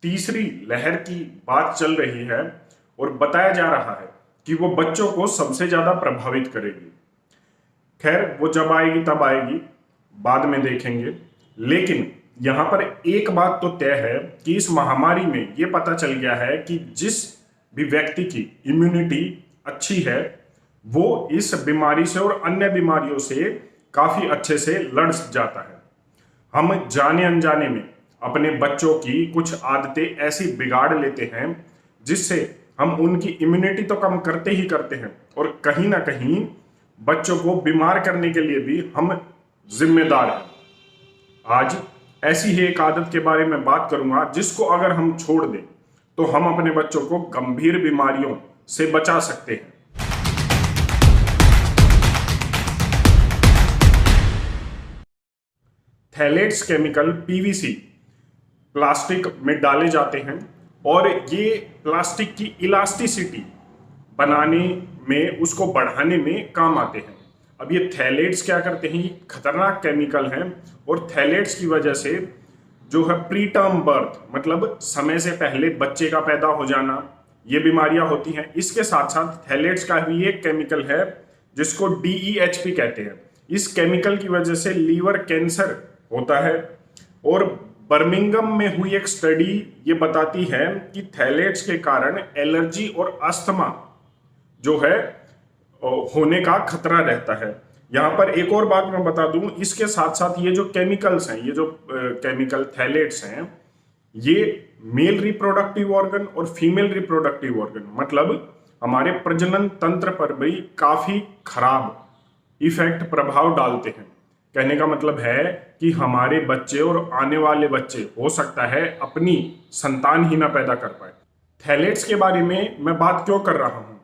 तीसरी लहर की बात चल रही है और बताया जा रहा है कि वो बच्चों को सबसे ज्यादा प्रभावित करेगी। खैर, वो जब आएगी तब आएगी, बाद में देखेंगे। लेकिन यहां पर एक बात तो तय है कि इस महामारी में ये पता चल गया है कि जिस भी व्यक्ति की इम्यूनिटी अच्छी है वो इस बीमारी से और अन्य बीमारियों से काफी अच्छे से लड़ जाता है। हम जाने अनजाने में अपने बच्चों की कुछ आदतें ऐसी बिगाड़ लेते हैं जिससे हम उनकी इम्यूनिटी तो कम करते ही करते हैं और कहीं ना कहीं बच्चों को बीमार करने के लिए भी हम जिम्मेदार हैं। आज ऐसी ही एक आदत के बारे में बात करूंगा जिसको अगर हम छोड़ दें तो हम अपने बच्चों को गंभीर बीमारियों से बचा सकते हैं। थैलेट्स केमिकल पीवीसी प्लास्टिक में डाले जाते हैं और ये प्लास्टिक की इलास्टिसिटी बनाने में, उसको बढ़ाने में काम आते हैं। अब ये थैलेट्स क्या करते हैं, ये खतरनाक केमिकल हैं और थैलेट्स की वजह से जो है प्री टर्म बर्थ, मतलब समय से पहले बच्चे का पैदा हो जाना, ये बीमारियां होती हैं। इसके साथ साथ थैलेट्स का भी एक केमिकल है जिसको DEHP कहते हैं। इस केमिकल की वजह से लीवर कैंसर होता है और बर्मिंघम में हुई एक स्टडी ये बताती है कि थैलेट्स के कारण एलर्जी और अस्थमा जो है होने का खतरा रहता है। यहाँ पर एक और बात मैं बता दूं, इसके साथ साथ ये जो केमिकल्स हैं, ये जो केमिकल थैलेट्स हैं, ये मेल रिप्रोडक्टिव ऑर्गन और फीमेल रिप्रोडक्टिव ऑर्गन, मतलब हमारे प्रजनन तंत्र पर भी काफी खराब इफेक्ट, प्रभाव डालते हैं। कहने का मतलब है कि हमारे बच्चे और आने वाले बच्चे हो सकता है अपनी संतान ही ना पैदा कर पाए। थैलेट्स के बारे में मैं बात क्यों कर रहा हूं,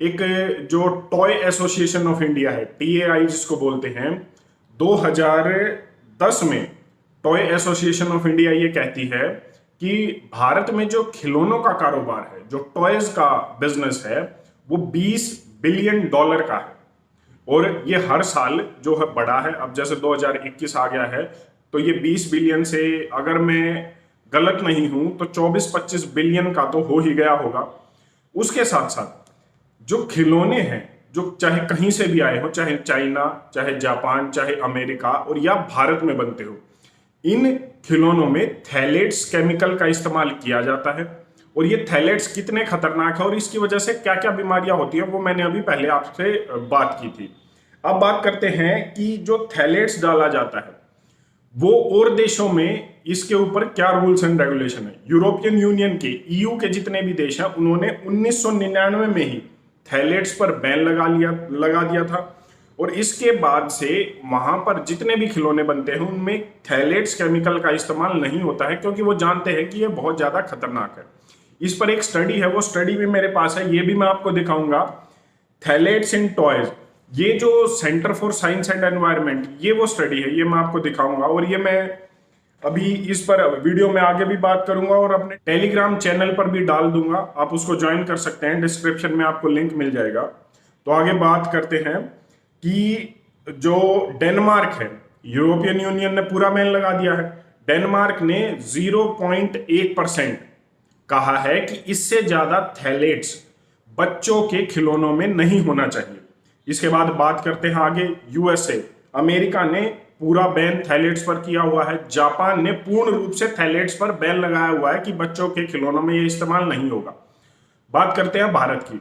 एक जो टॉय एसोसिएशन ऑफ इंडिया है, TAI जिसको बोलते हैं, 2010 में टॉय एसोसिएशन ऑफ इंडिया ये कहती है कि भारत में जो खिलौनों का कारोबार है, जो टॉयज का बिजनेस है, वो $20 बिलियन का है और ये हर साल जो है बढ़ा है। अब जैसे 2021 आ गया है तो ये 20 बिलियन से, अगर मैं गलत नहीं हूं तो 24-25 बिलियन का तो हो ही गया होगा। उसके साथ साथ जो खिलौने हैं, जो चाहे कहीं से भी आए हो, चाहे चाइना, चाहे जापान, चाहे अमेरिका और या भारत में बनते हो, इन खिलौनों में थैलेट्स केमिकल का इस्तेमाल किया जाता है। और ये थैलेट्स कितने खतरनाक है और इसकी वजह से क्या क्या बीमारियां होती हैं वो मैंने अभी पहले आपसे बात की थी। अब बात करते हैं कि जो थैलेट्स डाला जाता है वो और देशों में इसके ऊपर क्या रूल्स एंड रेगुलेशन है। यूरोपियन यूनियन के, EU के जितने भी देश हैं, उन्होंने 1999 में ही थैलेट्स पर बैन लगा दिया था और इसके बाद से वहां पर जितने भी खिलौने बनते हैं उनमें थैलेट्स केमिकल का इस्तेमाल नहीं होता है, क्योंकि वो जानते हैं कि ये बहुत ज्यादा खतरनाक है। इस पर एक स्टडी है, वो स्टडी भी मेरे पास है, ये भी मैं आपको दिखाऊंगा। थैलेट्स इन टॉयज, ये जो centre for science and environment, ये वो स्टडी है, ये मैं आपको दिखाऊंगा और ये मैं अभी इस पर वीडियो में आगे भी बात करूंगा और अपने टेलीग्राम चैनल पर भी डाल दूंगा, आप उसको ज्वाइन कर सकते हैं, डिस्क्रिप्शन में आपको लिंक मिल जाएगा। तो आगे बात करते हैं कि जो डेनमार्क है, यूरोपियन यूनियन ने पूरा बैन लगा दिया है। डेनमार्क ने 0.1% कहा है कि इससे ज्यादा थैलेट्स बच्चों के खिलौनों में नहीं होना चाहिए। इसके बाद बात करते हैं आगे, USA, अमेरिका ने पूरा बैन थैलेट्स पर किया हुआ है। जापान ने पूर्ण रूप से थैलेट्स पर बैन लगाया हुआ है कि बच्चों के खिलौनों में ये इस्तेमाल नहीं होगा। बात करते हैं भारत की।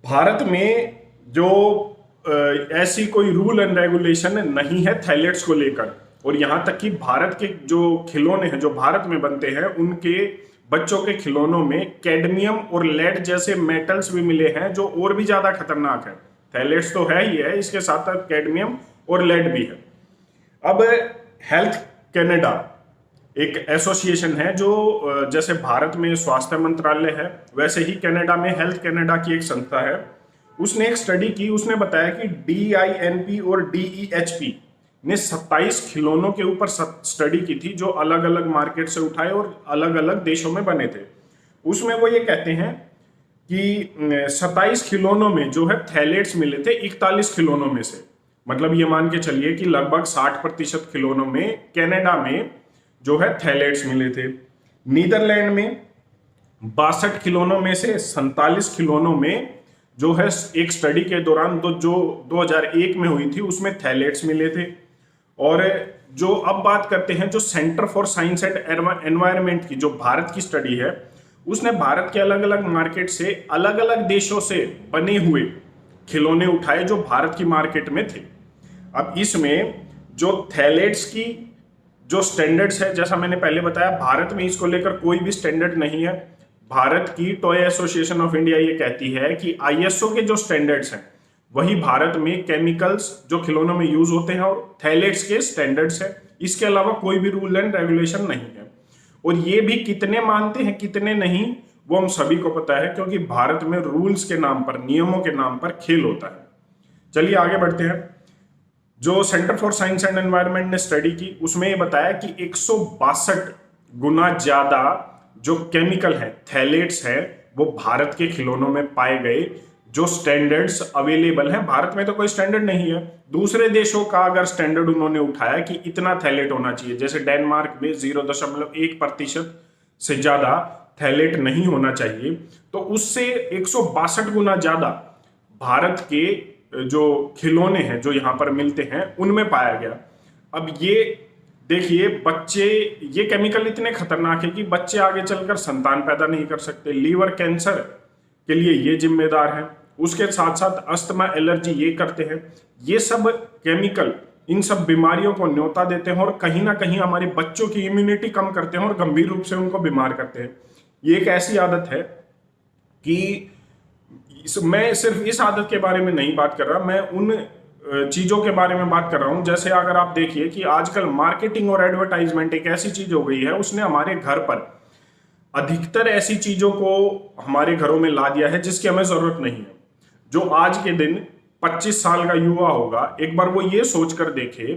भारत में जो ऐसी कोई रूल एंड रेगुलेशन नहीं है थैलेट्स को लेकर, और यहां तक कि भारत के जो खिलौने हैं जो भारत में बनते हैं उनके बच्चों के खिलौनों में कैडमियम और लेड जैसे मेटल्स भी मिले हैं जो और भी ज्यादा खतरनाक है। थैलेट्स तो है ही है, इसके साथ साथ कैडमियम और लेड भी है। अब हेल्थ कनाडा एक एसोसिएशन है जो जैसे भारत में स्वास्थ्य मंत्रालय है वैसे ही कनाडा में हेल्थ कनाडा की एक संस्था है। उसने एक स्टडी की, उसने बताया कि DINP और DEHP ने 27 खिलौनों के ऊपर स्टडी की थी जो अलग अलग मार्केट से उठाए और अलग अलग देशों में बने थे। उसमें वो ये कहते हैं कि 27 खिलौनों में जो है थैलेट्स मिले थे 41 खिलौनों में से, मतलब ये मान के चलिए कि लगभग 60% खिलौनों में कनाडा में जो है थैलेट्स मिले थे। नीदरलैंड में 62 खिलौनों में से 47 खिलौनों में जो है एक स्टडी के दौरान जो 2001 में हुई थी उसमें थैलेट्स मिले थे। और जो अब बात करते हैं जो centre for science and environment की जो भारत की स्टडी है, उसने भारत के अलग अलग मार्केट से अलग अलग देशों से बने हुए खिलौने उठाए जो भारत की मार्केट में थे। अब इसमें जो थैलेट्स की जो स्टैंडर्ड्स है, जैसा मैंने पहले बताया, भारत में इसको लेकर कोई भी स्टैंडर्ड नहीं है। भारत की टॉय एसोसिएशन ऑफ इंडिया ये कहती है कि आईएसओ के जो स्टैंडर्ड्स हैं वही भारत में केमिकल्स जो खिलौनों में यूज होते हैं और थैलेट्स के स्टैंडर्ड्स है। इसके अलावा कोई भी रूल एंड रेगुलेशन नहीं है। और ये भी कितने मानते हैं कितने नहीं वो हम सभी को पता है, क्योंकि भारत में रूल्स के नाम पर, नियमों के नाम पर खेल होता है। चलिए आगे बढ़ते हैं। जो centre for science and environment ने स्टडी की उसमें ये बताया कि 162 गुना ज्यादा जो केमिकल है, थैलेट्स है, वो भारत के खिलौनों में पाए गए। जो स्टैंडर्ड्स अवेलेबल हैं, भारत में तो कोई स्टैंडर्ड नहीं है, दूसरे देशों का अगर स्टैंडर्ड उन्होंने उठाया कि इतना थैलेट होना चाहिए, जैसे डेनमार्क में 0.1% से ज्यादा थैलेट नहीं होना चाहिए, तो उससे 162 गुना ज्यादा भारत के जो खिलौने हैं जो यहां पर मिलते हैं उनमें पाया गया। अब ये देखिए, बच्चे, ये केमिकल इतने खतरनाक है कि बच्चे आगे चलकर संतान पैदा नहीं कर सकते। लीवर कैंसर के लिए ये जिम्मेदार है, उसके साथ साथ अस्थमा, एलर्जी ये करते हैं। ये सब केमिकल इन सब बीमारियों को न्योता देते हैं और कहीं ना कहीं हमारे बच्चों की इम्यूनिटी कम करते हैं और गंभीर रूप से उनको बीमार करते हैं। ये एक ऐसी आदत है कि मैं सिर्फ इस आदत के बारे में नहीं बात कर रहा, मैं उन चीजों के बारे में बात कर रहा हूं। जैसे अगर आप देखिए कि आजकल मार्केटिंग और एडवर्टाइजमेंट एक ऐसी चीज हो गई है, उसने हमारे घर पर अधिकतर ऐसी चीजों को हमारे घरों में ला दिया है जिसकी हमें जरूरत नहीं है। जो आज के दिन 25 साल का युवा होगा, एक बार वो ये सोचकर देखे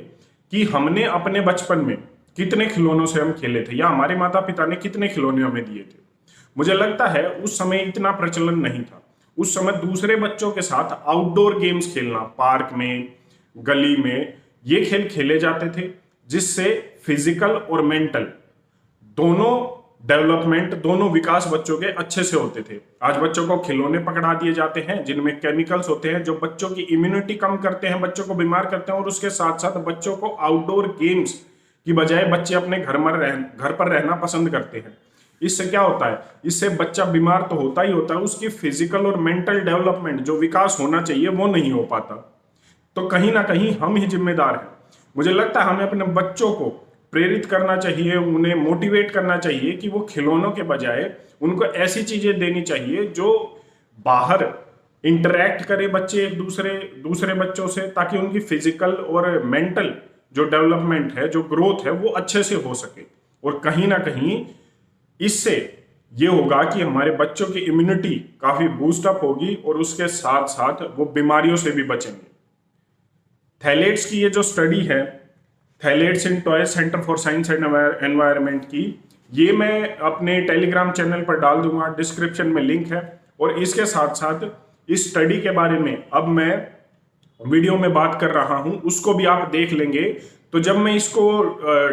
कि हमने अपने बचपन में कितने खिलौनों से हम खेले थे या हमारे माता पिता ने कितने खिलौने हमें दिए थे। मुझे लगता है उस समय इतना प्रचलन नहीं था। उस समय दूसरे बच्चों के साथ आउटडोर गेम्स खेलना, पार्क में, गली में, ये खेल खेले जाते थे जिससे फिजिकल और मेंटल दोनों डेवलपमेंट, दोनों विकास बच्चों के अच्छे से होते थे। आज बच्चों को खिलौने पकड़ा दिए जाते हैं जिनमें केमिकल्स होते हैं जो बच्चों की इम्यूनिटी कम करते हैं, बच्चों को बीमार करते हैं, और उसके साथ साथ बच्चों को आउटडोर गेम्स की बजाय बच्चे अपने घर पर रहना पसंद करते हैं। इससे क्या होता है, इससे बच्चा बीमार तो होता ही होता है, उसकी फिजिकल और मेंटल डेवलपमेंट जो विकास होना चाहिए वो नहीं हो पाता। तो कहीं ना कहीं हम ही जिम्मेदार हैं। मुझे लगता है हमें अपने बच्चों को प्रेरित करना चाहिए, उन्हें मोटिवेट करना चाहिए कि वो खिलौनों के बजाय उनको ऐसी चीजें देनी चाहिए जो बाहर इंटरेक्ट करे बच्चे एक दूसरे बच्चों से, ताकि उनकी फिजिकल और मेंटल जो डेवलपमेंट है, जो ग्रोथ है, वो अच्छे से हो सके। और कहीं ना कहीं इससे ये होगा कि हमारे बच्चों की इम्यूनिटी काफी बूस्ट अप होगी और उसके साथ साथ वो बीमारियों से भी बचेंगे। थैलेट्स की ये जो स्टडी है, phthalates in toy centre for science and environment की, ये मैं अपने टेलीग्राम चैनल पर डाल दूंगा, डिस्क्रिप्शन में लिंक है। और इसके साथ साथ इस स्टडी के बारे में अब मैं वीडियो में बात कर रहा हूं, उसको भी आप देख लेंगे। तो जब मैं इसको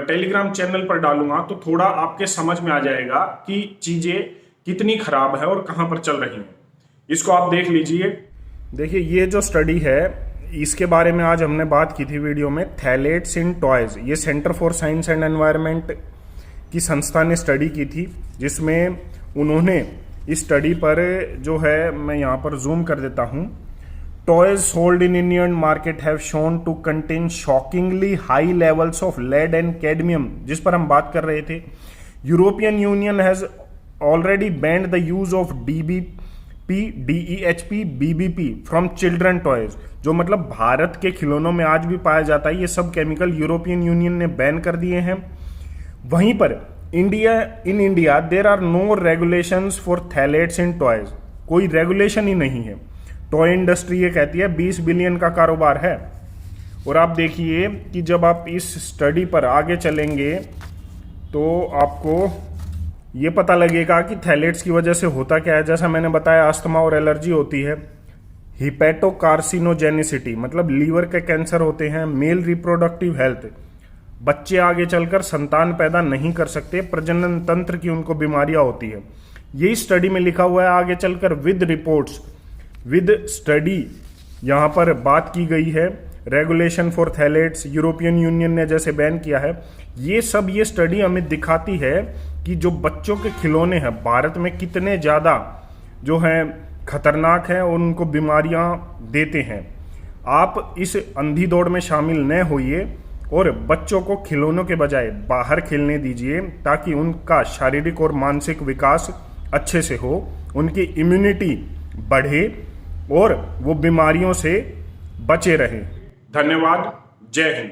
टेलीग्राम चैनल पर डालूंगा तो थोड़ा आपके समझ में आ जाएगा कि चीजें कितनी खराब है और कहां पर चल रही हैं। इसको आप देख लीजिए। देखिए, ये जो स्टडी है इसके बारे में आज हमने बात की थी वीडियो में, थैलेट्स इन टॉयज। ये centre for science and environment की संस्था ने स्टडी की थी, जिसमें उन्होंने इस स्टडी पर जो है, मैं यहाँ पर जूम कर देता हूँ, toys sold in Indian market have shown to contain shockingly high levels of lead and cadmium, जिस पर हम बात कर रहे थे। European union has already band the use of DBP, DEHP, BBP from children toys. जो मतलब भारत के खिलौनों में आज भी पाया जाता है, ये सब केमिकल यूरोपियन यूनियन ने बैन कर दिए हैं। वहीं पर in India there are no regulations for phthalates in toys. कोई रेगुलेशन ही नहीं है। टॉय इंडस्ट्री ये कहती है 20 बिलियन का कारोबार है। और आप देखिए कि जब आप इस स्टडी पर आगे चलेंगे तो आपको ये पता लगेगा कि थैलेट्स की वजह से होता क्या है। जैसा मैंने बताया, अस्थमा और एलर्जी होती है, हिपेटोकार्सिनोजेनिसिटी मतलब लीवर के कैंसर होते हैं, मेल रिप्रोडक्टिव हेल्थ बच्चे आगे चलकर संतान पैदा नहीं कर सकते, प्रजनन तंत्र की उनको बीमारियां होती है। यही स्टडी में लिखा हुआ है आगे चलकर, विद रिपोर्ट्स, विद स्टडी यहाँ पर बात की गई है। Regulation for phthalates, European Union ने जैसे बैन किया है, ये स्टडी हमें दिखाती है कि जो बच्चों के खिलौने हैं भारत में कितने ज़्यादा जो हैं खतरनाक हैं और उनको बीमारियां देते हैं। आप इस अंधी दौड़ में शामिल न होइए और बच्चों को खिलौनों के बजाय बाहर खेलने दीजिए, ताकि उनका शारीरिक और मानसिक विकास अच्छे से हो, उनकी इम्यूनिटी बढ़े और वो बीमारियों से बचे रहें। धन्यवाद। जय हिंद।